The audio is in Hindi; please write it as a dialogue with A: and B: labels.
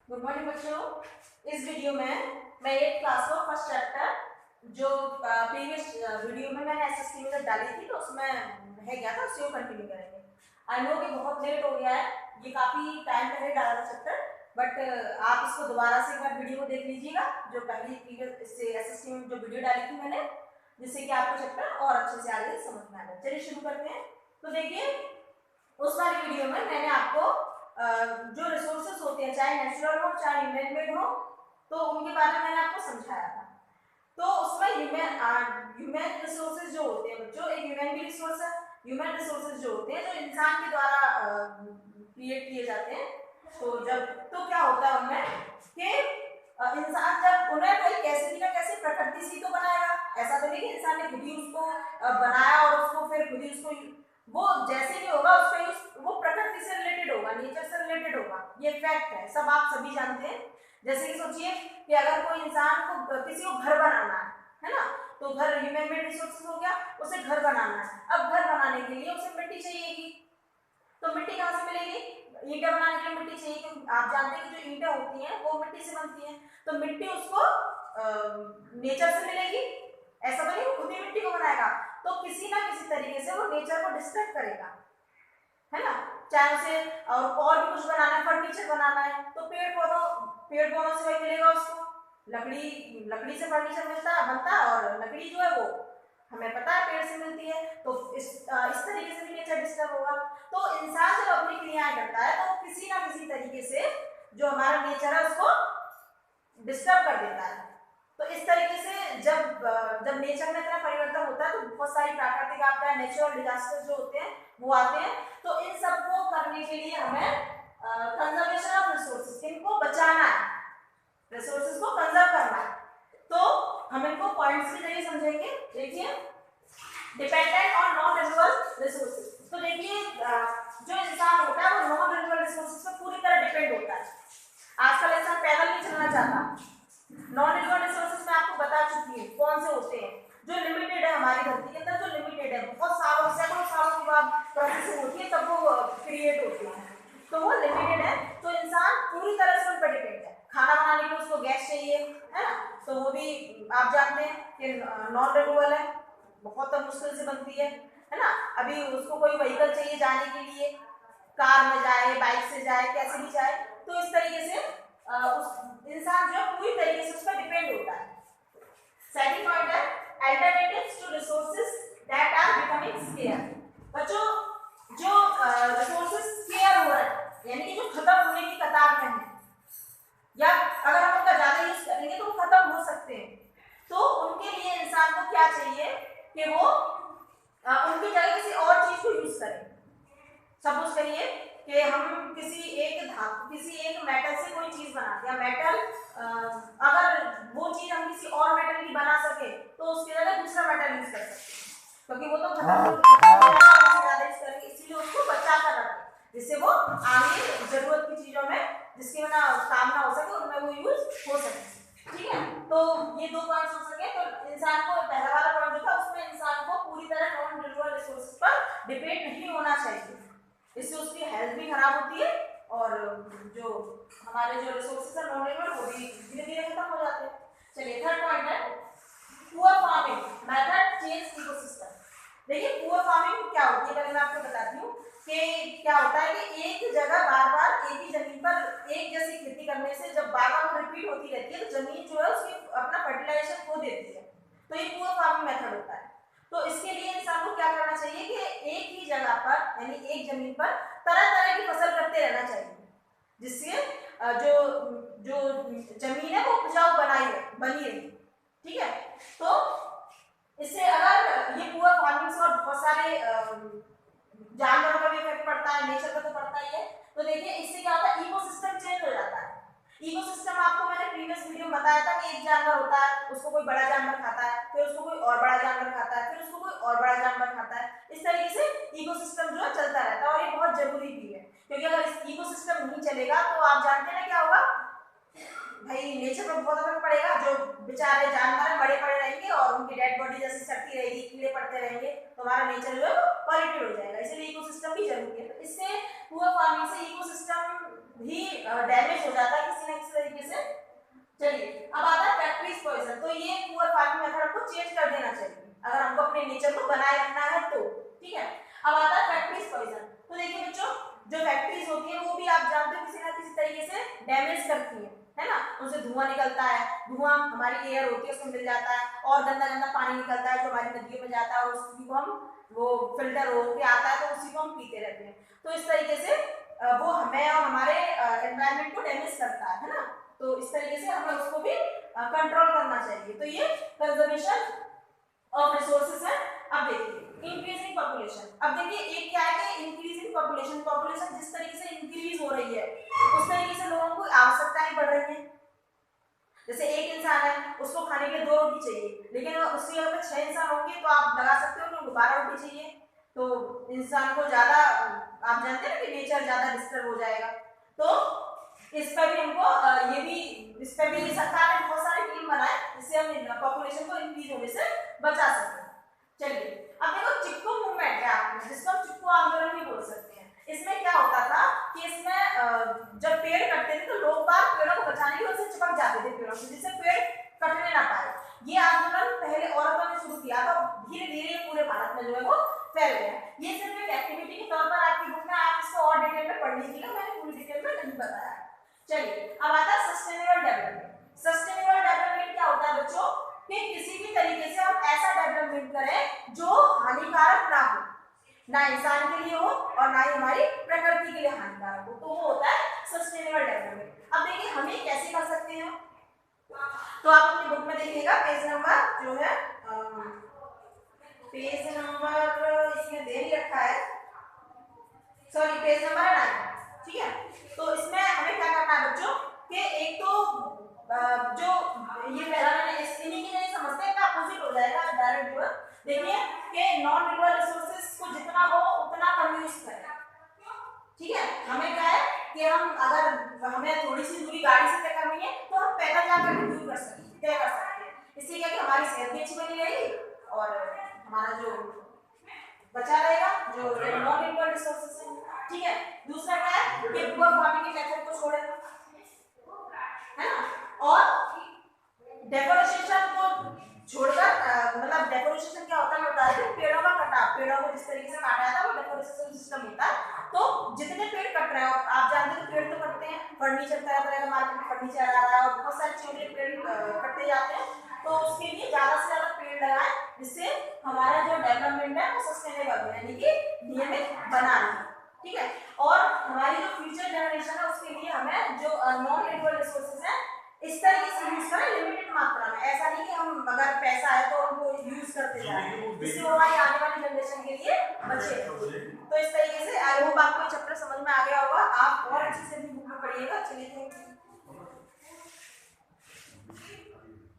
A: गुड मॉर्निंग बच्चों। इस वीडियो में मैं 8th क्लास का फर्स्ट चैप्टर जो प्रीवियस वीडियो में मैंने एसएसटी में डाली थी तो उसमें है क्या था उसी को कंटिन्यू करेंगे। आई नो कि बहुत लेट हो गया है, ये काफी टाइम पहले डाला था चैप्टर, बट आप इसको दोबारा से एक बार वीडियो को देख लीजिएगा जो पहली प्रीवियस इससे एसएसटी में जो वीडियो डाली थी मैंने, जिससे कि आपको चैप्टर और अच्छे से आगे समझ में आएगा। चलिए शुरू करते हैं। तो देखिए, उस वाली वीडियो में मैंने आपको जो रिसोर्सेस होते हैं, चाहे नेचुरल हो चाहे ह्यूमन मेड हो, तो उनके बारे में मैंने आपको समझाया था। तो उसमें ह्यूमन रिसोर्सेज जो होते हैं बच्चों, एक ह्यूमन भी रिसोर्स है। ह्यूमन रिसोर्सेज जो होते हैं जो इंसान के द्वारा क्रिएट किए जाते हैं, तो क्या होता है उनमें कि इंसान जब उन्हें कोई कैसे भी ना कैसे प्रकृति से तो बनाएगा। ऐसा तो नहीं कि इंसान ने खुद ही उसको बनाया और उसको फिर खुद ही उसको वो जैसे भी होगा उसका वो प्रकृति से रिलेटेड होगा, नेचर से रिलेटेड होगा। ये फैक्ट है, सब आप सभी जानते हैं। जैसे कि सोचिए कि अगर कोई इंसान को किसी को घर बनाना है ना, तो घर ह्यूमन मेड रिसोर्सेज हो गया, उसे घर बनाना है। अब घर बनाने के लिए उसे मिट्टी चाहिएगी, तो मिट्टी कहाँ से मिलेगी? ईंटें बनाने के लिए मिट्टी चाहिए, क्योंकि आप जानते हैं कि जो ईंटें होती हैं वो मिट्टी से बनती हैं। तो मिट्टी उसको नेचर से मिलेगी, ऐसा तो नहीं वो खुद ही मिट्टी को बनाएगा। तो किसी ना किसी तरीके से वो नेचर को डिस्टर्ब करेगा, है ना। चाहे उसे और भी कुछ बनाना है, फर्नीचर बनाना है, तो पेड़ पौधों से वही मिलेगा उसको। लकड़ी से फर्नीचर बनता है, और लकड़ी जो है वो हमें पता है पेड़ से मिलती है। तो इस तरीके से भी नेचर डिस्टर्ब होगा। तो इंसान जब अपनी क्रियाएं करता है तो किसी ना किसी तरीके से जो हमारा नेचर है उसको डिस्टर्ब कर देता है। तो इस तरीके से जब नेचर में इतना परिवर्तन होता है तो बहुत सारी प्राकृतिक आपदाएं, नेचुरल डिजास्टर जो होते हैं वो आते हैं। तो इन सबको करने के लिए हमें कंजर्वेशन ऑफ रिसोर्सेज, इनको बचाना है, रिसोर्सेज को कंजर्व करना है। तो हम इनको पॉइंट्स के जरिए समझेंगे। देखिए, dependent on non renewable resources. तो देखिए, जो इंसान होता है वो नॉन रिन्यूएबल रिसोर्सेज पर पूरी तरह डिपेंड होता है। आजकल इंसान पैदल नहीं चलना चाहता। नॉन रिन्यूएबल रिसोर्सेज में आपको बता चुकी है कौन से होते हैं, जो लिमिटेड है हमारी धरती के अंदर, जो लिमिटेड है, बहुत सालों सैकड़ों सालों के बाद प्रोसेसिंग होती है तब वो क्रिएट होती है, तो वो लिमिटेड है। तो इंसान पूरी तरह से उन पर डिपेंड है। खाना बनाने के लिए उसको गैस चाहिए, है ना, तो वो भी आप जानते हैं कि नॉन रिन्यूएबल है, बहुत मुश्किल से बनती है ना। अभी उसको कोई व्हीकल चाहिए जाने के लिए, कार में जाए, बाइक से जाए, कैसे भी जाए, तो इस तरीके से उस इंसान जो है पूरी तरीके से उस पर डिपेंड होता है। सेकंड पॉइंट है alternatives to resources that are becoming scarce. बच्चों, जो रिसोर्सेज स्केयर हो रहे हैं, यानी कि जो खत्म होने की कतार में है, या अगर हम उनका ज्यादा यूज करेंगे तो वो खत्म हो सकते हैं, तो उनके लिए इंसान को क्या चाहिए कि वो उनकी जगह किसी और चीज को यूज करें। सपोज करिए कि हम किसी एक मेटल से कोई चीज बनाते हैं, मेटल अगर वो चीज हम किसी और मेटल की बना सके तो उसकी जगह दूसरा मेटल यूज कर सकते हैं, क्योंकि वो तो खत्म हो ज्यादा यूज करेंगे, इसीलिए उसको बचा कर रखें जिससे वो आगे जरूरत की चीजों में जिसकी ना काम ना हो सके उनमें वो यूज हो सके। ठीक है, तो ये दो पॉइंट्स हो सके। तो इंसान को पहला वाला पॉइंट जो था उसमें इंसान को पूरी तरह नॉन रिन्यूएबल रिसोर्सेज पर डिपेंड नहीं होना चाहिए, इससे उसकी हेल्थ भी खराब होती है और जो हमारे जो रिसोर्सेज है नॉन रिन्यूएबल वो भी धीरे धीरे खत्म हो जाते हैं। चलिए, थर्ड पॉइंट है poor farming method change ecosystem. देखिए, पुअर फार्मिंग क्या होती है पहले मैं आपको बताती हूँ कि क्या होता है कि एक जगह बार बार एक ही जमीन पर एक जैसी खेती करने से जब बार बार वो रिपीट होती रहती है तो जमीन जो है उसकी अपना फर्टिलाइजेशन खो देती है, तो ये पुअर फार्मिंग मेथड होता है। तो इसके लिए इंसान को क्या करना चाहिए कि एक ही जगह पर यानी एक जमीन पर तरह तरह की फसल करते रहना चाहिए, जिससे जो जो जमीन है वो उपजाऊ बनी रही। ठीक है, तो इससे अगर ये पुअर फार्मिंग से और बहुत सारे जानवरों का भी इफेक्ट पड़ता है, नेचर का तो पड़ता ही है। तो देखिए, इससे क्या होता है, इकोसिस्टम चेंज हो जाता है। इकोसिस्टम आपको मैंने प्रीवियस वीडियो में बताया था कि एक जानवर होता है, उसको कोई बड़ा जानवर खाता है, फिर उसको कोई और बड़ा जानवर खाता है, फिर उसको कोई और बड़ा जानवर खाता है। इस तरीके से इकोसिस्टम जो है चलता रहता है, और ये बहुत जरूरी भी है, क्योंकि अगर इकोसिस्टम नहीं चलेगा तो आप जानते हैं ना क्या होगा भाई, नेचर पर बहुत असर पड़ेगा। जो बेचारे जानवर बड़े पड़े रहेंगे और उनकी डेड बॉडी जैसे सड़ती रहेगी, कीड़े पड़ते रहेंगे, तो हमारा नेचर जो है वो पॉल्यूटेड हो जाएगा। इसलिए इकोसिस्टम भी जरूरी है। तो इससे पुअर फार्मिंग से इकोसिस्टम भी डैमेज हो जाता है किसी न किसी तरीके से। चलिए अब आता है फैक्ट्रीज पॉइजन। तो ये पुअर फार्मिंग मेथड हमको चेंज कर देना चाहिए अगर हमको अपने नेचर को बनाए रखना है तो, ठीक है। अब आता है फैक्ट्रीज पॉइजन। तो देखिए बच्चों, जो फैक्ट्रीज होती है वो भी आप जानते हो किसी ना किसी तरीके से डैमेज करती है ना। उनसे धुआं निकलता है, धुआं हमारी एयर होती है उसमें मिल जाता है, और गंदा गंदा पानी निकलता है जो हमारी नदियों में जाता है और उसी को हम वो फिल्टर हो के आता है तो उसी को हम पीते रहते हैं। तो इस तरीके से वो हमें और हमारे एनवायरनमेंट को डैमेज करता है ना। तो इस तरीके से हमें उसको भी कंट्रोल करना चाहिए। तो ये कंजर्वेशन ऑफ रिसोर्सेज है। अब देखिए इंक्रीजिंग पॉपुलेशन। अब देखिए एक क्या है कि इंक्रीजिंग पॉपुलेशन, पॉपुलेशन जिस तरीके से इंक्रीज हो रही है उस तरीके से लोगों को आवश्यकताएं बढ़ रही हैं। जैसे एक इंसान है उसको खाने के लिए 2 रोटी चाहिए, लेकिन उसकी अगर 6 इंसान होंगे तो आप लगा सकते हो कि उनको 12 रोटी चाहिए। तो इंसान को ज्यादा, आप जानते हैं कि नेचर ज्यादा डिस्टर्ब हो जाएगा। तो इस पर भी हमको ये भी, इस पर भी सरकार ने बहुत सारे टीम बनाए जिससे हम पॉपुलेशन को इंक्रीज होने से बचा सकते हैं। चलिए अब देखो चिपको मूवमेंट है, जिसको हम चिपको आंदोलन भी बोल सकते हैं। इसमें क्या होता था कि इसमें जब पेड़ कटते थे तो लोग बाग पेड़ों को बचाने के लिए उनसे चिपक जाते थे पेड़ों से, जिससे पेड़ कटने ना पाए। ये आंदोलन पहले औरतों ने शुरू किया था, धीरे धीरे पूरे भारत में जो है वो फैल गया। ये सिर्फ एक एक्टिविटी के तौर पर आपकी बुक में, आप इसको और डिटेल में पढ़ लीजिएगा, मैंने पूरी डिटेल में नहीं बताया। चलिए अब आता है सस्टेनेबल डेवलपमेंट। सस्टेनेबल डेवलपमेंट क्या होता है बच्चों, कि किसी भी तरीके से हम ऐसा डेवलपमेंट करें जो हानिकारक ना हो, ना इंसान के लिए हो और ना ही हमारी प्रकृति के लिए हानिकारक हो, तो वो होता है सस्टेनेबल डेवलपमेंट। अब देखिए हम ये कैसे कर सकते हैं, तो आप अपनी बुक में देखिएगा पेज नंबर जो है पेज नंबर इसमें दे ही रखा है, सॉरी पेज नंबर 9, ठीक है। तो इसमें हमें क्या करना है बच्चों कि एक तो जो ये पहला मैंने इन्हीं की नहीं समझते, इसका अपोजिट हो जाएगा डायरेक्ट जो। देखिए कि नॉन रिन्यूएबल रिसोर्सेज को जितना हो उतना कम यूज करें, ठीक है। हमें क्या है कि हम अगर हमें थोड़ी सी दूरी गाड़ी से तय करनी है तो हम पैदल जाकर भी दूर कर सकते हैं, तय कर सकते हैं। इससे क्या कि हमारी सेहत भी अच्छी बनी रहेगी और हमारा जो बचा रहेगा जो नॉन रिन्यूएबल रिसोर्सेज है, ठीक है। दूसरा क्या है कि पुअर फार्मिंग के मेथड को छोड़ेगा, है ना। और डेफोरेस्टेशन को छोड़कर, मतलब डेफोरेस्टेशन क्या होता है कि पेड़ों का कटाव, पेड़ों को जिस तरीके से काटा जाता है वो डेफोरेस्टेशन सिस्टम होता है। तो जितने पेड़ कट रहे हैं, आप जानते हैं पेड़ तो कटते हैं, फर्नीचर तरह तरह का मार्केट में फर्नीचर आ रहा है और बहुत सारी चीजें पेड़ कटते जाते हैं। तो उसके लिए ज्यादा से ज्यादा पेड़ लगाएं जिससे हमारा जो डेवलपमेंट है वो सस्टेनेबल हो, यानी कि नियमित बना रहे, ठीक है। और हमारी जो फ्यूचर जनरेशन है उसके लिए हमें जो नॉन रिन्यूएबल रिसोर्सेज है इस तरीके से यूज करें लिमिटेड मात्रा में। ऐसा नहीं कि हम अगर पैसा है तो उनको यूज करते जाएं, जिससे वो हमारी आने वाली जनरेशन के लिए बचे। तो इस तरीके से आई होप आपको चैप्टर समझ में आ गया होगा, आप और अच्छे से भी बुक में पढ़िएगा। चलिए थैंक यू।